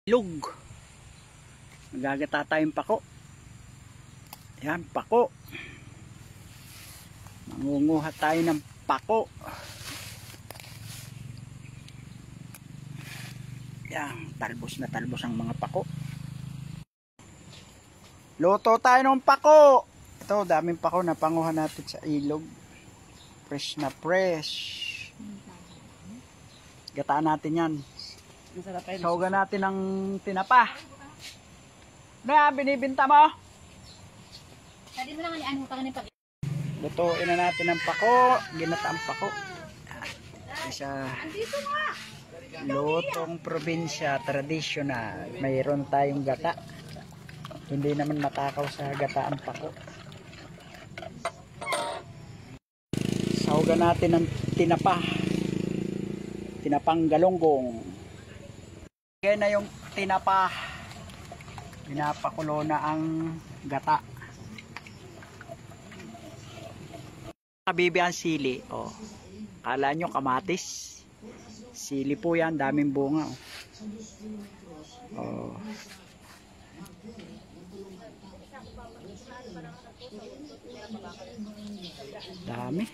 Ilog. Magagata tayong pako. Yan, pako. Mangunguha tayo ng pako. Yan, talbos na talbos ang mga pako. Luto tayo ng pako. Ito, daming pako na panguha natin sa ilog. Fresh na fresh. Gataan natin yan. Saugan natin ng tinapa. Na, binibinta mo? Tadi mo lang ano pa kanina pag. Lutuin na natin ang pako. Ginataang pako. Isa lutong probinsya, traditional. Mayroon tayong gata. Hindi naman matakaw sa gata ang pako. Saugan natin ng tinapa. Tinapang galunggong. Yan na yung tinapa. Pinapakulo na ang gata. Kabibi ang sili. Oh. Kala nyo kamatis. Sili po yan. Daming bunga. Oh. Dami.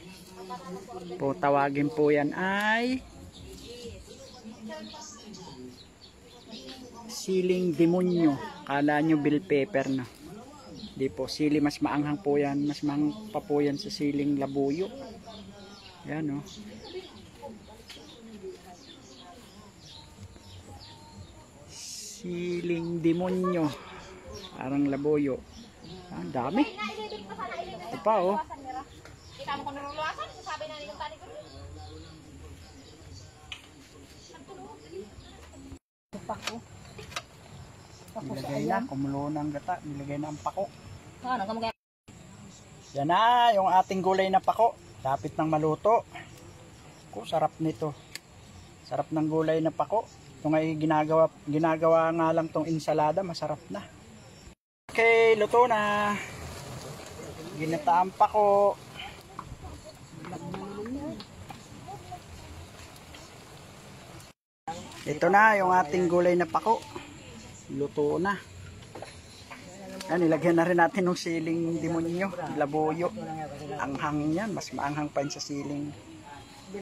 Po tawagin po yan ay siling demonyo. Kala nyo bell pepper na. Di po, sili mas maanghang po yan. Mas maanghang pa po yan sa siling labuyo. Yan o. Siling demonyo. Parang labuyo. Ang dami. Ito pa o. Kita mo kung niluluwasan, sasabi na yung tani ko. Pako. Nilagay na, kumulo ng gata. Nilagay na ang pako. Ano, kamagay. Yan na, yung ating gulay na pako. Lapit ng maluto. Sarap nito. Sarap ng gulay na pako. Ito nga ginagawa nga lang tong ensalada, masarap na. Okay, luto na. Ginataang pako. Ito na yung ating gulay na pako. Luto na. Yan, ilagyan na rin natin ng siling demonyo, labuyo. Anghang yan, mas maanghang pa yun sa siling